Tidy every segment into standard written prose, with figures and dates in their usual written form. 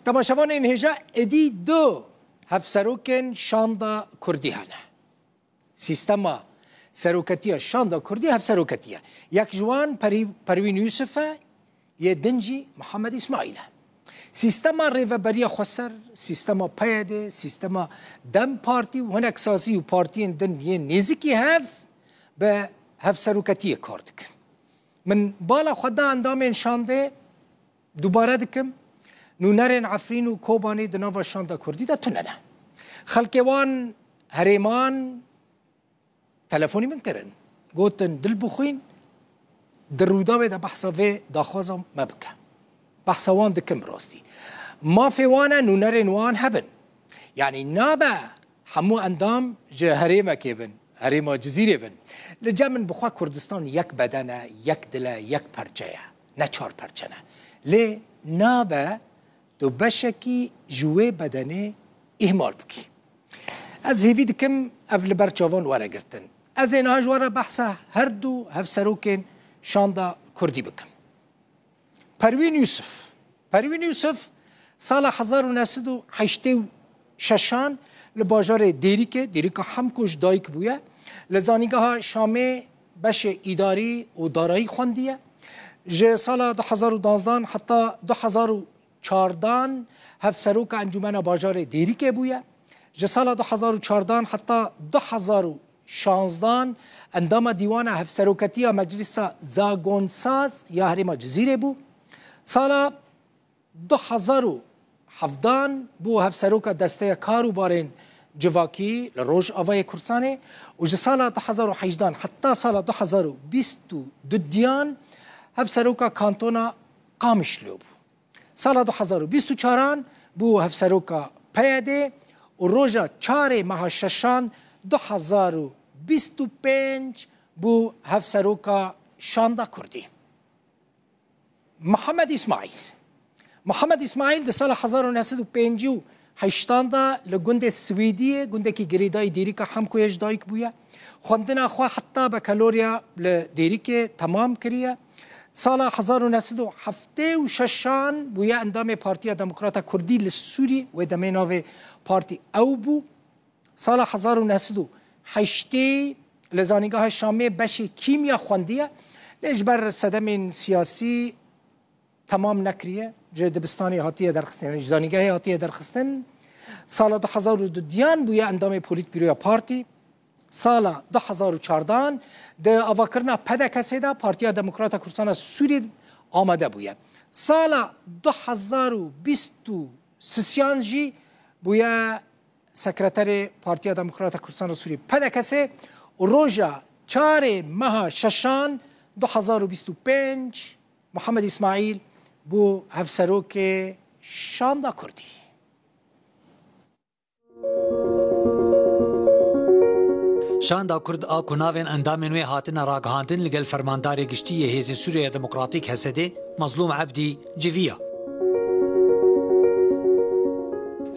تماشاوان این هجا ادی دو هفسروکن شاندا کردی هنه سیستما سروکتیه شاندا کردی هفسروکتیه یک جوان پروین یوسفه یه دنجی محمد اسماعیله سیستما ریوبریا خسر سیستما پیاده سیستما دم پارتی و هنک سازی و پارتی دن یه نزیکی هف به هفسروکتیه کار دکن من بالا خدا اندام شانده دوباره دکم نونرین عفرین و کوبانی دناوا شاندا کردی دا تننه خلکوان هریمان تلفونی من کرن گوتن دل بخوین در رودا به دا بحثا و داخوازم مبکه بحثا وان دکم راستی ما في وانا نونرين وان هبن يعني نابا همو اندام جه هريمه كيبن هريمه جزيره بن لجمن بخوا كردستان يك بدنه يك دله يك پرچه نه چهار پرچه نه لي نابا تو بشكي جوه بدنه اهمال بكي از هيفي دكم اول برچاوان ورا گرتن از اینها جوارا بحثا هر دو هفسروکن شاندا کردی بکم پروین یوسف سال 1986 لباجار دیریکا همکوش دایک بویه لزانیگاه شامه بش اداری و دارایی خوندیه جه سال 2012 حتی 2014 هفسروک انجمن باجار دیریکه بویه جه سال 2014 حتی 2016 اندام دیوان هفسروکتی مجلس زاگونساز یا هریما جزیره بو سال 2017 بو هفسروک دسته کارو بارین جواکی لروج آوای کرسانه و جه سال 2018 حتی سال 2022 دیان هفسروک کانتونا قامشلو بو سال 2024 بو هفسروک پیاده و روژا 4 ماه ششان 2025 بو هفسروکا شاندا کردی محمد اسماعیل ده سال 1958 لگند سویدیه گنده که گریدای دیریکا همکویش دایک بویا خوندنا خوا حتی بکالوریا لدیریک تمام کریه سال 1976 بویا اندام پارتی دموکرات کردی لسوری و دمیناو پارتی او بو سال 1908 لزانیگاه شامه بش کیمیا خوندیه لجبر صدم سیاسی تمام نکریه جه دبستانی هاتیه درخستن زانیگاه هاتیه درخستن سال 2002 دیان بویا اندام پولیت بیرویا پارتی سال 2014 ده آواکرنا پده کسی ده پارتی دموکرات کردستان سوری آمده بویا سال 2023 جی بویا سکرتر پارتی دموکرات کردستان سوری پده کسی و روژا 4 ماه ششان 2025 محمد اسماعیل بو هفسروک شاندا کردی شاندا کرد آکو ناوین اندامین وی هاتن راگهاندن لگل فرماندار گشتی هیز سوریه دموکراتیک هسده مظلوم عبدی جویا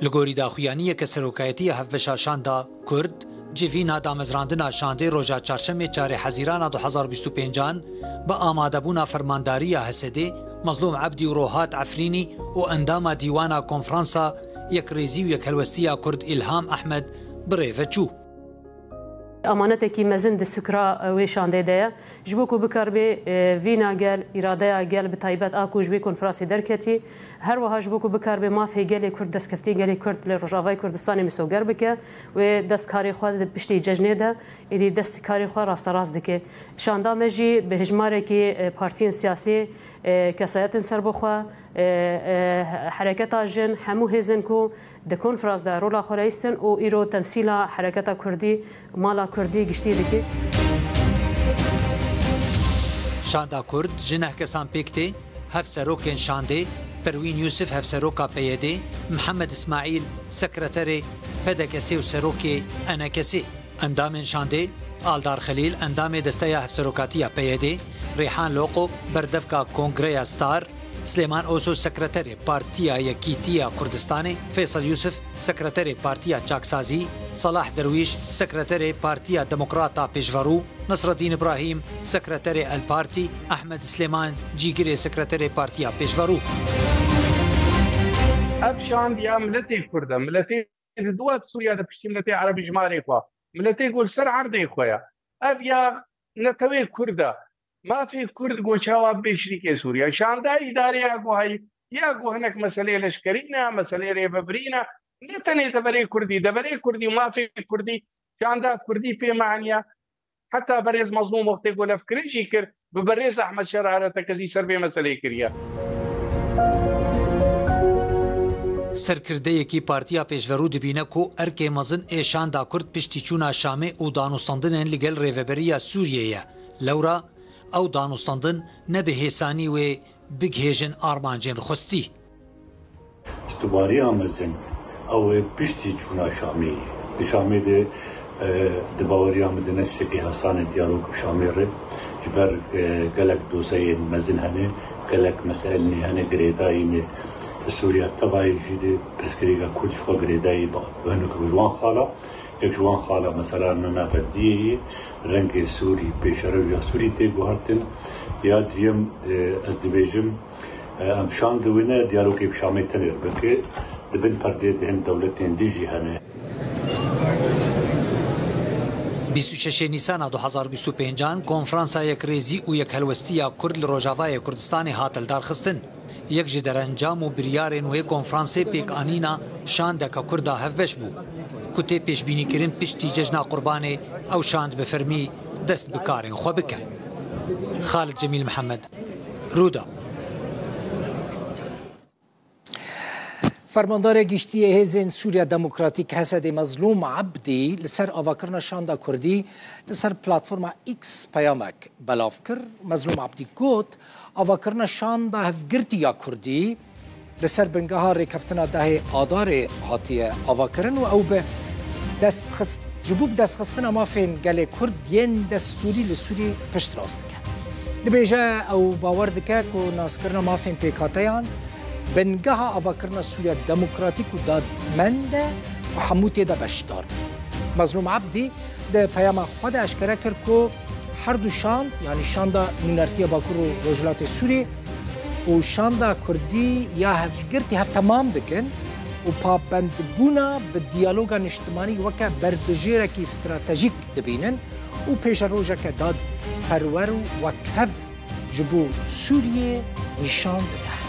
لگوری داخویانی که سروکایتی هفبشا شاندا کرد جوینا دامزراندنا شانده روژا چارشم 4 حزیران 2025 با آماده بونا فرمانداری هسده مظلوم عبدی و روحات عفرینی و اندام دیوانا کنفرانسا یک ریزی و یک هلوستیا کرد الهام احمد بریوه چو امانتکی مزن د سکرا و شانده ده جبو کو بکر به وینا گل اراده گل به تایبت اكو جبی کنفرانس درکتی هر وها جبو کو بکر به ما فی گل کرد دسکفتی گل کرد ل روجاوای کردستان مسوگر بک و دستکاری خو د پشتی ججنه ده ای دستکاری خو راست راست دک شاندا مجی به هجماره کی پارتی سیاسی کسایت سر بخوا حرکت جن همو هزن کو د کنفرانس دا رولا خورایستن او ایرو تمثیل حرکت کردی مالا کردی گشتی دکی شاندا کرد جنه کسان پیکته هفسروکن شانده پروین یوسف هفسروکا پیده محمد اسماعیل سکرتر پدکسی و سروکی انکسی اندام شانده آلدار خلیل اندام دسته هفسروکاتی پیده ریحان لوقو بردفکا کنگره ستار سلیمان اوسو سکرتر پارتیا یکیتیا کردستان فیصل یوسف سکرتر پارتیا چاکسازی صلاح درویش سکرتر پارتیا دموکراتا پیشورو نصرالدین ابراهیم سکرتر الپارتی احمد سلیمان جیگر سکرتر پارتیا پیشورو افشان يا ملتي كرده ملتي دوات سوريا ده بشتي ملتي عربي جمالي خوا ملتي يقول سر عرضي خويا ابيا نتوي كرده ما في كرد قو شواب بشريك سوريا شان دا اداري اكو هاي ياكو هناك مسألة لشكرينا مسألة ريبابرينا نتني دبري كردي وما في كردي شان دا كردي في معنيا حتى بريز مظلوم وقت يقول افكري شكر ببريز احمد شرارة كزي سربي مسألة كريا سرکردەیەکی پارتیا پێشڤەڕوو دبینە کۆ ئەرکێ مەزن ئێشاندا کورد پشتی چوونا شامێ و دانوستاندنên لەگەڵ رێڤەبەریya سووریەیە لەورا ئەو دانوستاندن نەبێ هێسانی wê بگهێژن ئارمانجên خستی استوباریya mezin ew ê piştî çûna Şamê di Şamê de di baweriya min de ne tiştekî hesanê diyalog Şamê re ji ber gelek doseyên mezin hene gelek meseleyê hene girêdayî Suriye tevayê jî de pirsgirêka Kurd ji xwe girêdayî hinek Ciwan Xala yek Ciwan Xala mesela navberdiyê rengê Sûrî pêşeroja Sûrî tê guhartin ya duyem ez dibêjim em şan diwîne diyalogê bi Şamê tenê bike dibin perdê di hin dewletên dî jî hene 26 نیسانا 2025 کنفرانسا یک ریزی و یک هلوستیا کرد لروجاوای کردستانی هاتل دارخستن یک جی درنجام و بریارن و کنفرانسی پیک آنینا شاندکا کردا هفبش بو کتی پیش بینی کرن پشتی ججنا قربانی او شاند بفرمی دست بکارن خو بکن خالد جمیل محمد رودا فرماندار گشتی هیزن سوریا دموکراتیک حسد مظلوم عبدی لسر آواکرنا شاندا کردی لسر پلاتفورما ایکس پیامک بلاف کر مظلوم عبدی گوت آواکرنا شاندا هفگرتی یا کردی لسر بنگاه ریکفتنا ده آدار هاتی آواکرن و او به دست خست جبوب دست خستنا ما فین گله کرد ین دستوری لسوری پشت راست که دبیجه او باور دکه که ناسکرنا ما فین پیکاتیان بنگاه آواکرنا سوریا دموکراتیک و دادمنده و حموتی دا بشدار مظلوم عبدی ده پیام خود اشکره کرد که هر دو شاند یعنی شاندا نونرتی باکور و رجلات سوری و شاندا کردی یا هفگرتی هف تمام دکن و پابند بونا به دیالوگان اجتماعی وکه بردجیره کی استراتژیک دبینن و پیش روژه که داد پرور و وکهف جبو سوریه نشان ده